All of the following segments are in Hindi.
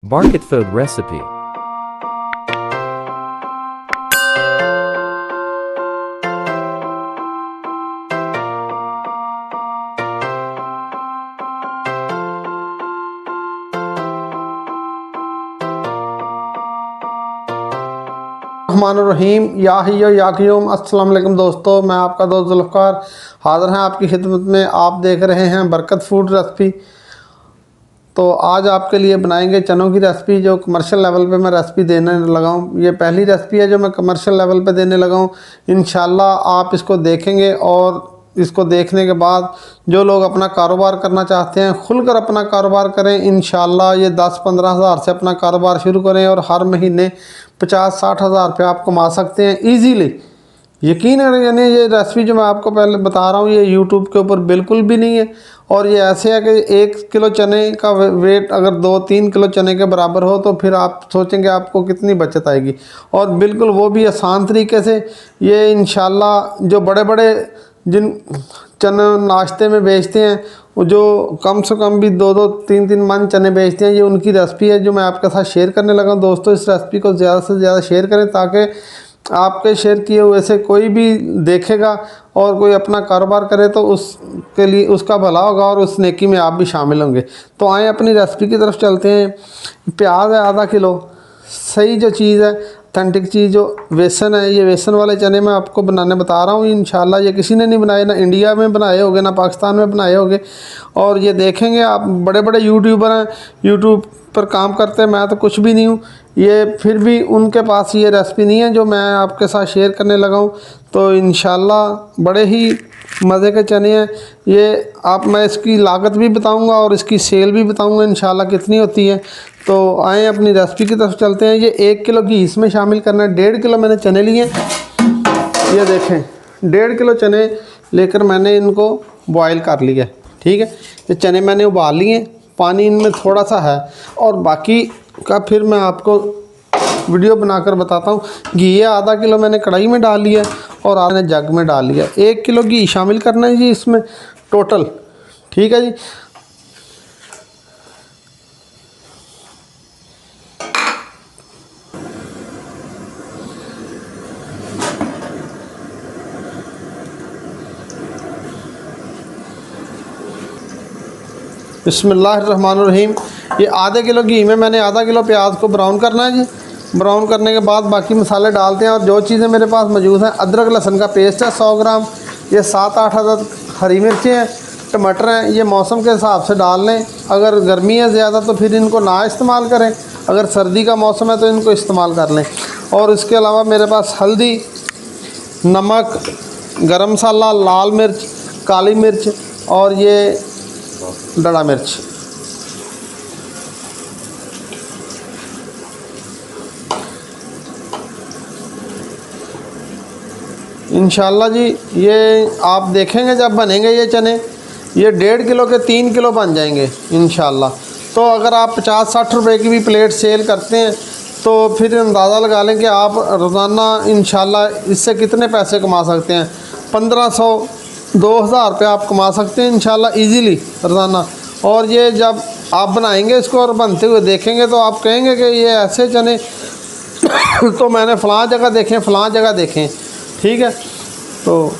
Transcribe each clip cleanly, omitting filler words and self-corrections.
Barkat food recipe. रहीम याहियो अस्सलाम वालेकुम दोस्तों, मैं आपका दोस्त zulifqar हाज़िर हैं आपकी खिदमत में। आप देख रहे हैं बरकत फूड रेसिपी। तो आज आपके लिए बनाएंगे चनों की रेसिपी, जो कमर्शियल लेवल पे मैं रेसिपी देने लगा हूँ। ये पहली रेसिपी है जो मैं कमर्शियल लेवल पे देने लगा हूँ। इंशाल्लाह आप इसको देखेंगे और इसको देखने के बाद जो लोग अपना कारोबार करना चाहते हैं, खुलकर अपना कारोबार करें। इंशाल्लाह ये 10-15 हज़ार से अपना कारोबार शुरू करें और हर महीने 50-60 हज़ार रुपये आप कमा सकते हैं ईजीली। यकीन है, यानी ये रेसिपी जो मैं आपको पहले बता रहा हूँ ये यूट्यूब के ऊपर बिल्कुल भी नहीं है। और ये ऐसे है कि 1 किलो चने का वेट अगर 2-3 किलो चने के बराबर हो तो फिर आप सोचेंगे आपको कितनी बचत आएगी। और बिल्कुल वो भी आसान तरीके से। ये इंशाल्लाह जो बड़े बड़े जिन चने नाश्ते में बेचते हैं, वो जो कम से कम भी 2-2, 3-3 मन चने बेचते हैं, ये उनकी रेसिपी है जो मैं आपके साथ शेयर करने लगा हूं। दोस्तों इस रेसिपी को ज़्यादा से ज़्यादा शेयर करें ताकि आपके शेयर किए हुए से कोई भी देखेगा और कोई अपना कारोबार करे तो उसके लिए उसका भला होगा और उस नेकी में आप भी शामिल होंगे। तो आए अपनी रेसिपी की तरफ चलते हैं। प्याज है आधा किलो, सही जो चीज़ है, ऑथेंटिक चीज़ जो बेसन है, ये बेसन वाले चने मैं आपको बनाने बता रहा हूँ। इंशाल्लाह ये किसी ने नहीं बनाए, ना इंडिया में बनाए होंगे ना पाकिस्तान में बनाए होंगे। और ये देखेंगे आप, बड़े बड़े यूट्यूबर हैं, यूट्यूब पर काम करते हैं, मैं तो कुछ भी नहीं हूँ। ये फिर भी उनके पास ये रेसिपी नहीं है जो मैं आपके साथ शेयर करने लगा हूँ। तो इंशाल्लाह बड़े ही मज़े के चने हैं ये। मैं इसकी लागत भी बताऊंगा और इसकी सेल भी बताऊंगा इंशाल्लाह कितनी होती है। तो आए अपनी रेसिपी की तरफ चलते हैं। ये 1 किलो घी इसमें शामिल करना है। 1.5 किलो मैंने चने लिए, ये देखें 1.5 किलो चने लेकर मैंने इनको बॉयल कर लिया। ठीक है, ये चने मैंने उबाल लिए, पानी इनमें थोड़ा सा है और बाकी का फिर मैं आपको वीडियो बनाकर बताता हूँ। घी आधा किलो मैंने कढ़ाई में डाल लिया और आधे जग में डाल लिया। 1 किलो घी शामिल करना है जी इसमें टोटल। ठीक है जी। बिस्मिल्लाहिर्रहमानिर्रहीम। ये आधे किलो घी में मैंने आधा किलो प्याज को ब्राउन करना है जी। ब्राउन करने के बाद बाकी मसाले डालते हैं और जो चीज़ें मेरे पास मौजूद हैं, अदरक लहसुन का पेस्ट है 100 ग्राम, ये 7-8 अदद हरी मिर्चें हैं, टमाटर हैं। ये मौसम के हिसाब से डाल लें। अगर गर्मी है ज़्यादा तो फिर इनको ना इस्तेमाल करें, अगर सर्दी का मौसम है तो इनको इस्तेमाल कर लें। और इसके अलावा मेरे पास हल्दी, नमक, गरम मसाला, लाल मिर्च, काली मिर्च और ये डड़ा मिर्च। इंशाल्लाह जी ये आप देखेंगे जब बनेंगे ये चने, ये 1.5 किलो के 3 किलो बन जाएंगे इंशाल्लाह। तो अगर आप 50-60 रुपए की भी प्लेट सेल करते हैं तो फिर अंदाज़ा लगा लें कि आप रोज़ाना इंशाल्लाह इससे कितने पैसे कमा सकते हैं। 1500-2000 रुपये आप कमा सकते हैं इंशाल्लाह ईज़िली रोज़ाना। और ये जब आप बनाएंगे इसको और बनते हुए देखेंगे तो आप कहेंगे कि ये ऐसे चने तो मैंने फ़लाँ जगह देखें, फ़लाँ जगह देखें। ठीक है, तो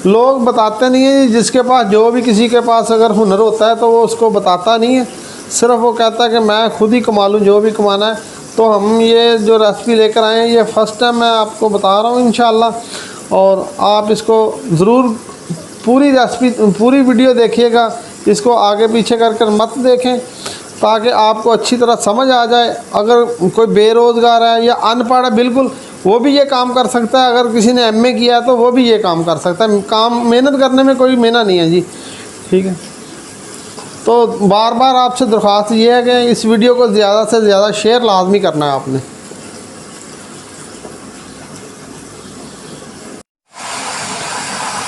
लोग बताते नहीं हैं। जिसके पास, जो भी किसी के पास अगर हुनर होता है तो वो उसको बताता नहीं है, सिर्फ वो कहता है कि मैं खुद ही कमा लूँ जो भी कमाना है। तो हम ये जो रेसिपी लेकर आए हैं ये फ़र्स्ट टाइम मैं आपको बता रहा हूँ इंशाल्लाह। और आप इसको ज़रूर पूरी रेसिपी, पूरी वीडियो देखिएगा, इसको आगे पीछे कर मत देखें ताकि आपको अच्छी तरह समझ आ जाए। अगर कोई बेरोज़गार है या अनपढ़ है बिल्कुल, वो भी ये काम कर सकता है। अगर किसी ने एमए किया है तो वो भी ये काम कर सकता है। काम, मेहनत करने में कोई मेना नहीं है जी। ठीक है, तो बार बार आपसे दरख्वास्त ये है कि इस वीडियो को ज़्यादा से ज़्यादा शेयर लाजमी करना है आपने।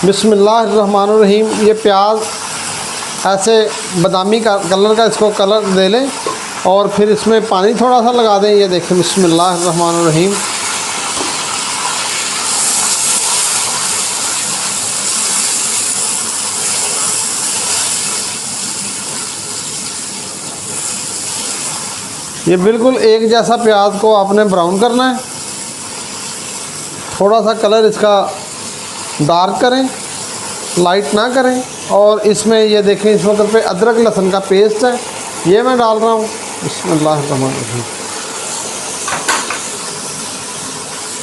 बिस्मिल्लाहिर्रहमानिर्रहीम। ये प्याज ऐसे बादामी का कलर का, इसको कलर दे लें और फिर इसमें पानी थोड़ा सा लगा दें। ये देखें, बिस्मिल्लाहिर्रहमानिर्रहीम। ये बिल्कुल एक जैसा प्याज को आपने ब्राउन करना है, थोड़ा सा कलर इसका डार्क करें, लाइट ना करें। और इसमें ये देखें इस वक्त पे अदरक लहसुन का पेस्ट है, ये मैं डाल रहा हूँ। बिस्मिल्लाहिर्रहमानिर्रहीम।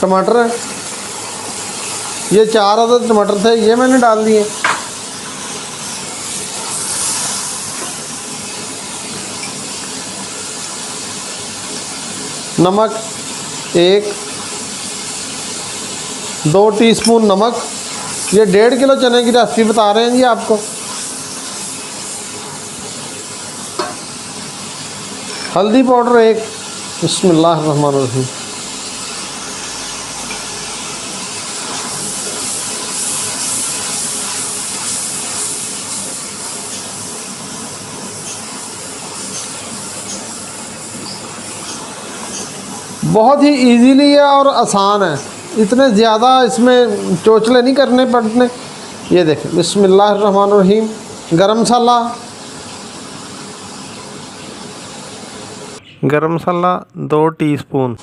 टमाटर है, ये 4 अदद टमाटर थे, ये मैंने डाल दिए। नमक 2 टीस्पून नमक। ये 1.5 किलो चने की रेसिपी बता रहे हैं जी आपको। हल्दी पाउडर 1। बिस्मिल्लाहिर्रहमानिर्रहीम। बहुत ही इजीली है और आसान है, इतने ज़्यादा इसमें चोचले नहीं करने पड़ते। ये देखें, बिस्मिल्लाहिर्रहमानिर्रहीम। गरम मसाला 2 टीस्पून।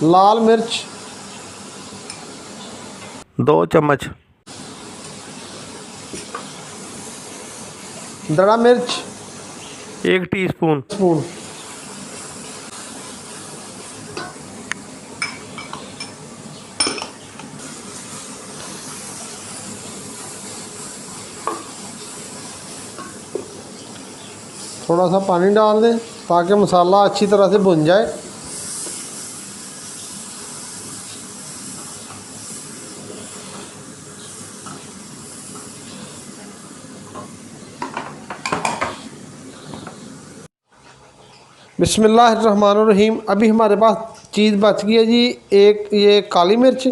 लाल मिर्च 2 चम्मच। दड़ा मिर्च 1 टीस्पून। थोड़ा सा पानी डाल दें ताकि मसाला अच्छी तरह से भुन जाए। बिस्मिल्लाहिर्रहमानिर्रहीम। अभी हमारे पास चीज़ बच गई है जी, एक ये काली मिर्च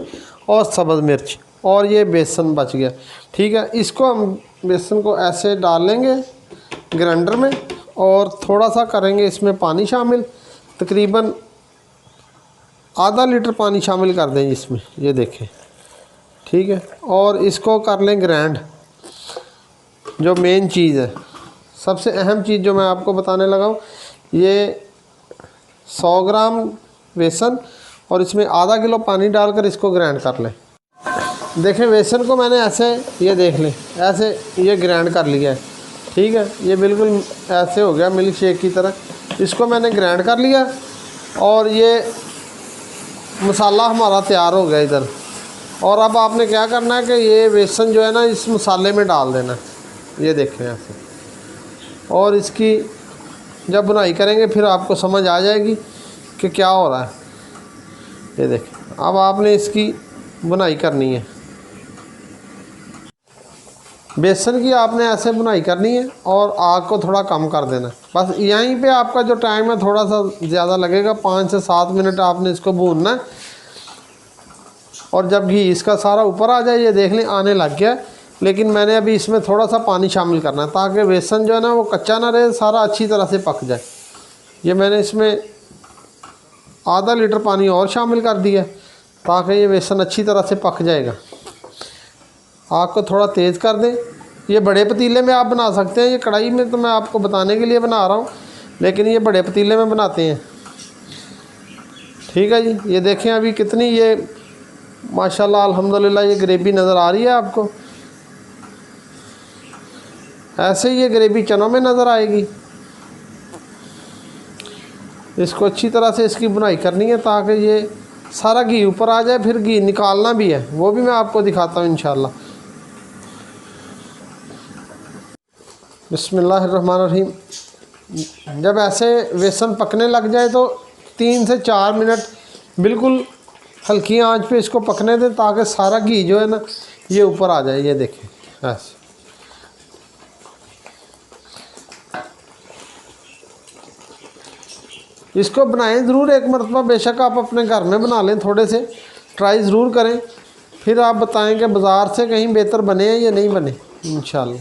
और सब्ज़ मिर्च, और ये बेसन बच गया। ठीक है, इसको हम बेसन को ऐसे डाल लेंगे ग्राइंडर में, और थोड़ा सा करेंगे इसमें पानी शामिल, तकरीबन आधा लीटर पानी शामिल कर दें इसमें, ये देखें। ठीक है, और इसको कर लें ग्राइंड। जो मेन चीज़ है, सबसे अहम चीज़ जो मैं आपको बताने लगा हूँ, ये 100 ग्राम बेसन और इसमें आधा किलो पानी डालकर इसको ग्राइंड कर लें। देखें, बेसन को मैंने ऐसे, ये देख लें, ऐसे ये ग्राइंड कर लिया है। ठीक है, ये बिल्कुल ऐसे हो गया मिल्क शेक की तरह। इसको मैंने ग्राइंड कर लिया और ये मसाला हमारा तैयार हो गया इधर। और अब आपने क्या करना है कि ये बेसन जो है ना, इस मसाले में डाल देना है। ये देखें ऐसे, और इसकी जब बुनाई करेंगे फिर आपको समझ आ जाएगी कि क्या हो रहा है। ये देखें, अब आपने इसकी बुनाई करनी है। बेसन की आपने ऐसे बुनाई करनी है और आग को थोड़ा कम कर देना। बस यहीं पे आपका जो टाइम है थोड़ा सा ज़्यादा लगेगा, 5 से 7 मिनट आपने इसको भूनना है। और जब घी इसका सारा ऊपर आ जाए, ये देख लें आने लग गया है, लेकिन मैंने अभी इसमें थोड़ा सा पानी शामिल करना है ताकि बेसन जो है ना वो कच्चा ना रहे, सारा अच्छी तरह से पक जाए। ये मैंने इसमें आधा लीटर पानी और शामिल कर दिया ताकि ये बेसन अच्छी तरह से पक जाएगा। आग को थोड़ा तेज़ कर दें। ये बड़े पतीले में आप बना सकते हैं, ये कढ़ाई में तो मैं आपको बताने के लिए बना रहा हूँ, लेकिन ये बड़े पतीले में बनाते हैं। ठीक है जी, ये देखें अभी कितनी ये माशाल्लाह अल्हम्दुलिल्लाह ये ग्रेवी नज़र आ रही है आपको। ऐसे ही ये ग्रेवी चनों में नज़र आएगी। इसको अच्छी तरह से इसकी बुनाई करनी है ताकि ये सारा घी ऊपर आ जाए। फिर घी निकालना भी है, वो भी मैं आपको दिखाता हूँ इंशाल्लाह। बिस्मिल्लाहिर्रहमानिर्रहीम। जब ऐसे बेसन पकने लग जाए तो 3 से 4 मिनट बिल्कुल हल्की आंच पे इसको पकने दें ताकि सारा घी जो है ना ये ऊपर आ जाए। ये देखें ऐसे। इसको बनाएं ज़रूर एक मरतबा, बेशक आप अपने घर में बना लें, थोड़े से ट्राई ज़रूर करें, फिर आप बताएं कि बाज़ार से कहीं बेहतर बने हैं या नहीं बने इंशाल्लाह।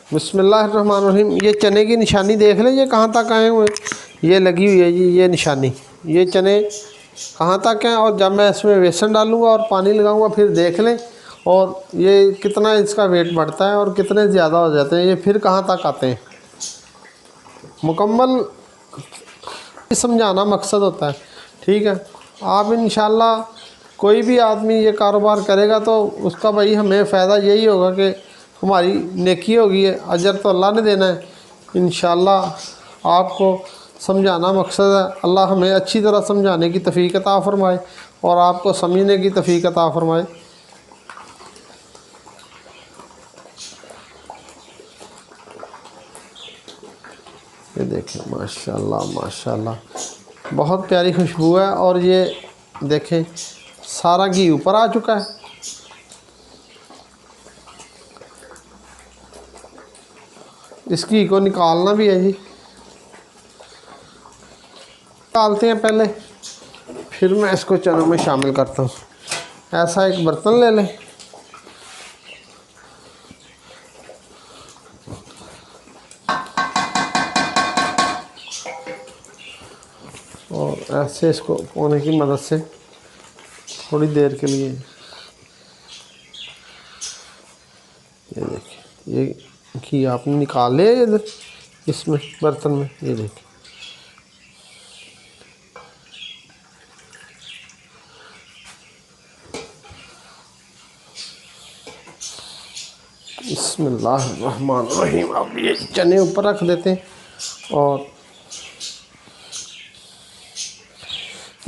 बिस्मिल्लाहिर्रहमानिर्रहीम। ये चने की निशानी देख लें, ये कहाँ तक आए हुए, ये लगी हुई है जी ये निशानी, ये चने कहाँ तक हैं। और जब मैं इसमें बेसन डालूँगा और पानी लगाऊँगा फिर देख लें, और ये कितना इसका वेट बढ़ता है और कितने ज़्यादा हो जाते हैं, ये फिर कहाँ तक आते हैं। मुकम्मल समझाना मकसद होता है, ठीक है। आप इंशाल्लाह कोई भी आदमी ये कारोबार करेगा तो उसका भाई हमें फ़ायदा यही होगा कि हमारी नेकी होगी, अजर तो अल्लाह ने देना है। इंशाल्लाह आपको समझाना मकसद है। अल्लाह हमें अच्छी तरह समझाने की तौफीक अता फ़रमाए और आपको समझने की तौफीक अता फ़रमाए। ये देखें माशाल्लाह माशाल्लाह बहुत प्यारी खुशबू है। और ये देखें सारा घी ऊपर आ चुका है। इस घी को निकालना भी है जी, निकालते हैं पहले, फिर मैं इसको चनों में शामिल करता हूँ। ऐसा एक बर्तन ले लें और ऐसे इसको पोने की मदद से थोड़ी देर के लिए, ये देखिए ये घी आपने निकाल लिया इधर इसमें बर्तन में, ये देखिए। बिस्मिल्लाहिर्रहमानिर्रहीम। अब ये चने ऊपर रख देते हैं और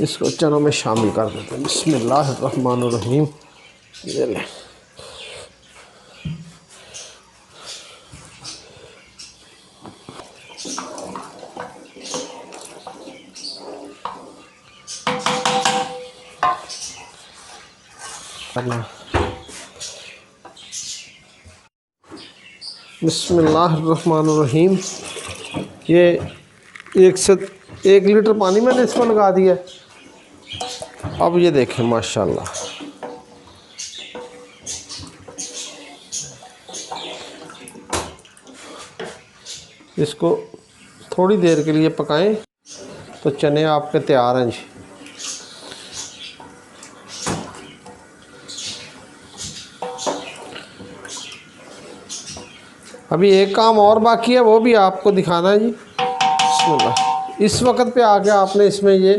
इसको चनों में शामिल कर देते हैं। बिस्मिल्लाहिर्रहमानिर्रहीम। ये ले बिस्मिल्लाहिर्रहमानिर्रहीम। ये 1 लीटर पानी मैंने इसमें लगा दिया। अब ये देखें माशाल्लाह इसको थोड़ी देर के लिए पकाएं तो चने आपके तैयार हैं जी। अभी एक काम और बाकी है, वो भी आपको दिखाना है जी। बिस्मिल्लाह। इस वक्त पे आके आपने इसमें ये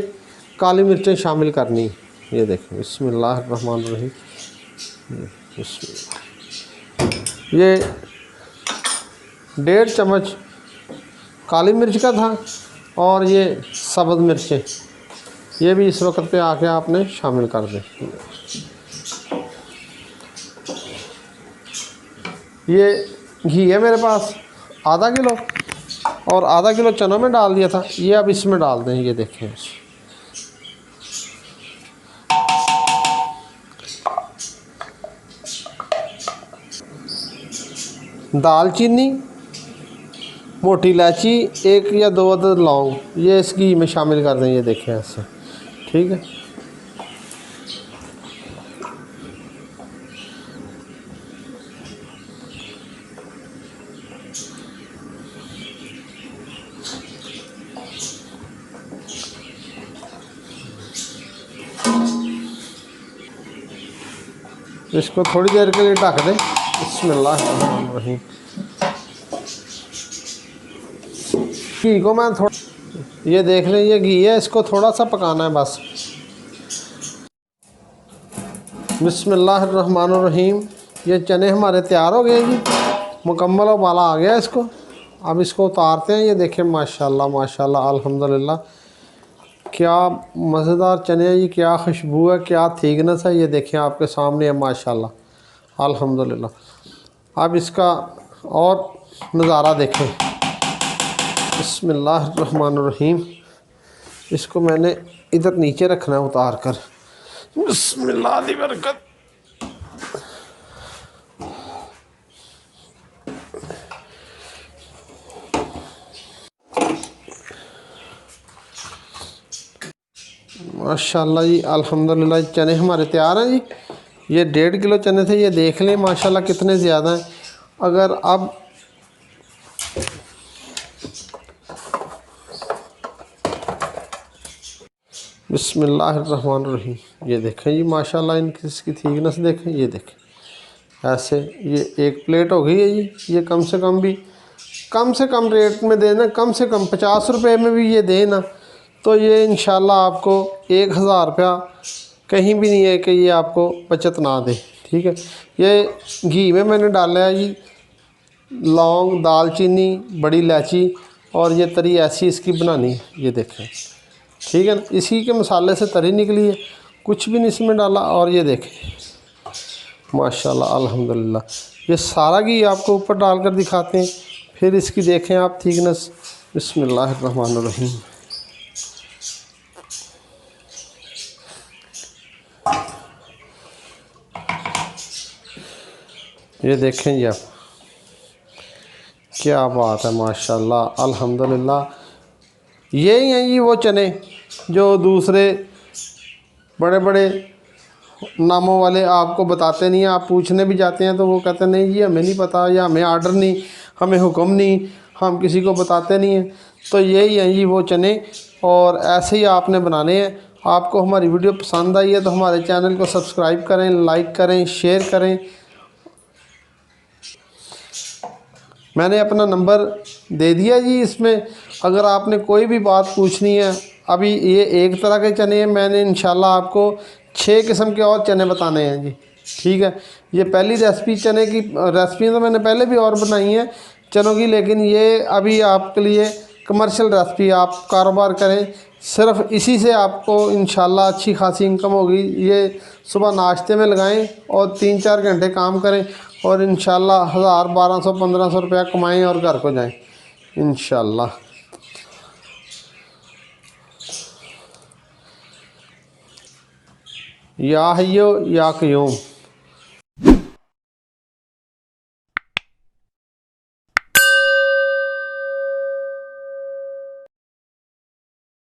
काली मिर्चें शामिल करनी। ये देखें बिस्मिल्लाहिर्रहमानिर्रहीम। ये 1.5 चम्मच काली मिर्च का था और ये सब्ज़ मिर्चें, ये भी इस वक्त पे आके आपने शामिल कर दें। ये घी है मेरे पास आधा किलो और आधा किलो चनों में डाल दिया था, ये अब इसमें डाल दें। ये देखें दालचीनी, मोटी इलायची, 1 या 2 अदद लौंग, ये इस घी में शामिल कर दें। ये देखें ऐसे, ठीक है। इसको थोड़ी देर के लिए ढक दें। बिस्मिल्लाहिर्रहमानिर्रहीम। घी को मैं थोड़ा, ये देख लें ये घी है, इसको थोड़ा सा पकाना है बस। बिस्मिल्लाहिर्रहमानिर्रहीम। ये चने हमारे तैयार हो गए जी, मुकम्मल उबाला आ गया इसको। अब इसको उतारते हैं। ये देखें माशाल्लाह माशाल्लाह अल्हम्दुलिल्लाह, क्या मज़ेदार चने हैं जी, क्या खुशबू है, क्या थिकनेस है। ये देखें आपके सामने है माशाल्लाह अल्हम्दुलिल्लाह। अब इसका और नज़ारा देखें। बिस्मिल्लाहिर्रहमानिर्रहीम। इसको मैंने इधर नीचे रखना है उतार कर। बिस्मिल्लाह दी बरकत। माशाल्लाह जी अल्हम्दुलिल्लाह, चने हमारे तैयार हैं जी। ये 1.5 किलो चने थे, ये देख लें माशाल्लाह कितने ज़्यादा हैं। अगर अब बिस्मिल्लाहिर्रहमानिर्रहीम। ये देखें जी माशाल्लाह, इनकी इसकी थिकनेस देखें, ये देखें ऐसे। ये एक प्लेट हो गई है जी। ये कम से कम रेट में देना, कम से कम 50 रुपये में भी ये देना, तो ये इंशाल्लाह आपको 1000 रुपया कहीं भी नहीं है कि ये आपको बचत ना दे। ठीक है। ये घी में मैंने डाला है जी लौंग, दालचीनी, बड़ी इलायची, और ये तरी ऐसी इसकी बनानी है। ये देखें, ठीक है ना, इसी के मसाले से तरी निकली है, कुछ भी नहीं इसमें डाला। और ये देखें माशाल्लाह अल्हम्दुलिल्लाह, ये सारा घी आपको ऊपर डालकर दिखाते हैं, फिर इसकी देखें आप थिकनेस। बिस्मिल्लाहिर्रहमानिर्रहीम। ये देखें जी आप, क्या बात है माशाल्लाह अल्हम्दुलिल्लाह। यही हैं जी वो चने जो दूसरे बड़े बड़े नामों वाले आपको बताते नहीं हैं। आप पूछने भी जाते हैं तो वो कहते नहीं जी हमें नहीं पता, या हमें आर्डर नहीं, हमें हुक्म नहीं, हम किसी को बताते नहीं हैं। तो यही हैं जी वो चने, और ऐसे ही आपने बनाने हैं। आपको हमारी वीडियो पसंद आई है तो हमारे चैनल को सब्सक्राइब करें, लाइक करें, शेयर करें। मैंने अपना नंबर दे दिया जी इसमें, अगर आपने कोई भी बात पूछनी है। अभी ये एक तरह के चने हैं, मैंने इंशाल्लाह आपको 6 किस्म के और चने बताने हैं जी। ठीक है। ये पहली रेसिपी चने की रेसिपी तो मैंने पहले भी और बनाई है चनों की, लेकिन ये अभी आपके लिए कमर्शियल रेसिपी। आप कारोबार करें, सिर्फ इसी से आपको इंशाल्लाह अच्छी खासी इनकम होगी। ये सुबह नाश्ते में लगाएं और 3-4 घंटे काम करें, और इंशाल्लाह 1000, 1200, 1500 रुपया कमाएं और घर को जाएं इंशाल्लाह। या हय्यो या क़य्यूम।